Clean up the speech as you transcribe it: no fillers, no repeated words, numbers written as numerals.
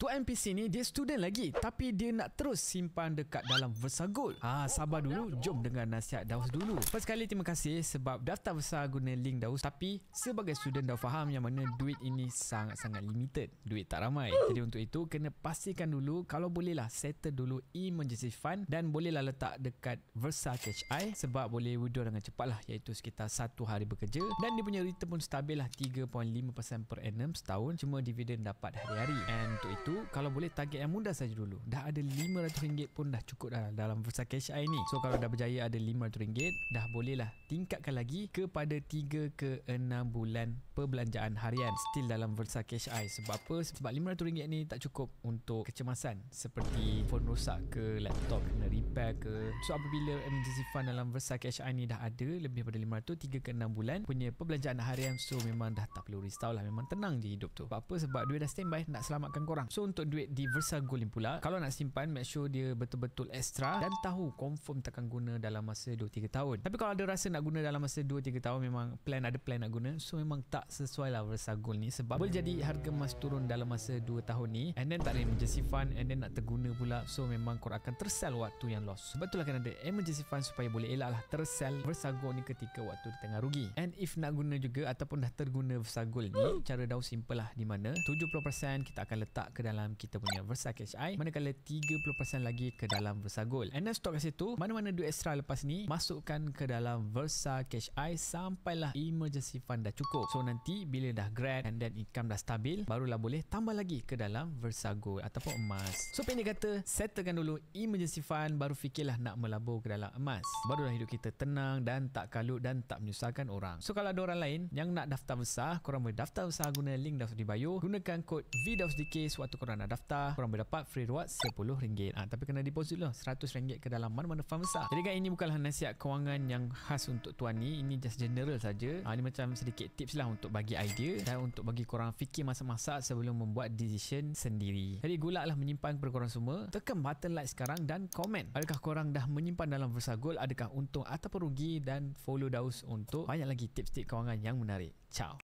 Tuan NPC ni dia student lagi, tapi dia nak terus simpan dekat dalam Versa Gold. Sabar dulu, jom dengar nasihat Daus dulu. First kali terima kasih sebab daftar Versa guna link Daus, tapi sebagai student Daus faham yang mana duit ini sangat-sangat limited, duit tak ramai. Jadi untuk itu kena pastikan dulu, kalau bolehlah settle dulu emergency fund dan bolehlah letak dekat Versa Cash Eye sebab boleh withdraw dengan cepat lah, iaitu sekitar 1 hari bekerja, dan dia punya return pun stabil lah 3.5% per annum setahun, cuma dividen dapat hari-hari. And untuk itu kalau boleh target yang mudah saja dulu. Dah ada RM500 pun dah cukup dah dalam Versa Cash Eye ni. So kalau dah berjaya ada RM500, dah bolehlah tingkatkan lagi kepada 3 ke 6 bulan perbelanjaan harian still dalam Versa Cash Eye. Sebab apa? Sebab RM500 ni tak cukup untuk kecemasan seperti phone rosak ke, laptop kena repair ke. So apabila emergency fund dalam Versa Cash Eye ni dah ada lebih daripada RM500, 3 ke 6 bulan punya perbelanjaan harian, so memang dah tak perlu risau lah, memang tenang je hidup tu. Sebab apa? Sebab duit dah standby nak selamatkan korang. So untuk duit di Versa Gold ni pula, kalau nak simpan, make sure dia betul-betul extra dan tahu confirm takkan guna dalam masa 2-3 tahun. Tapi kalau ada rasa nak guna dalam masa 2-3 tahun, memang ada plan nak guna, so memang tak sesuai lah Versa Gold ni. Sebab boleh jadi harga emas turun dalam masa 2 tahun ni, and then tak ada emergency fund, and then nak terguna pula, so memang korang akan tersell waktu yang loss. Sebab itulah kan ada emergency fund supaya boleh elak lah tersell Versa Gold ni ketika waktu dia tengah rugi. And if nak guna juga ataupun dah terguna Versa Gold ni, cara Daus simple lah, di mana 70% kita akan letak ke dalam kita punya Versa Cash Eye, manakala 30% lagi ke dalam Versa Gold. And then stop kat situ, mana-mana duit extra lepas ni masukkan ke dalam Versa Cash Eye sampailah emergency fund dah cukup. So nanti bila dah grad and then income dah stabil, barulah boleh tambah lagi ke dalam Versa Gold ataupun emas. So pendek kata, settlekan dulu emergency fund, baru fikirlah nak melabur ke dalam emas. Barulah hidup kita tenang dan tak kalut dan tak menyusahkan orang. So kalau ada orang lain yang nak daftar Versa, korang boleh daftar Versa guna link Daus di bio. Gunakan kod VDausDK sewaktu korang nak daftar, korang boleh dapat free reward RM10. Tapi kena deposit lah RM100 ke dalam mana-mana fund Versa. Jadi kan ini bukanlah nasihat kewangan yang khas untuk tuan ni, ini just general saja. Ini macam sedikit tips lah untuk bagi idea dan untuk bagi korang fikir masa-masa sebelum membuat decision sendiri. Jadi gulaklah menyimpan kepada korang semua. Tekan button like sekarang dan komen. Adakah korang dah menyimpan dalam Versa Gold? Adakah untung ataupun rugi? Dan follow Daus untuk banyak lagi tips-tips kewangan yang menarik. Ciao.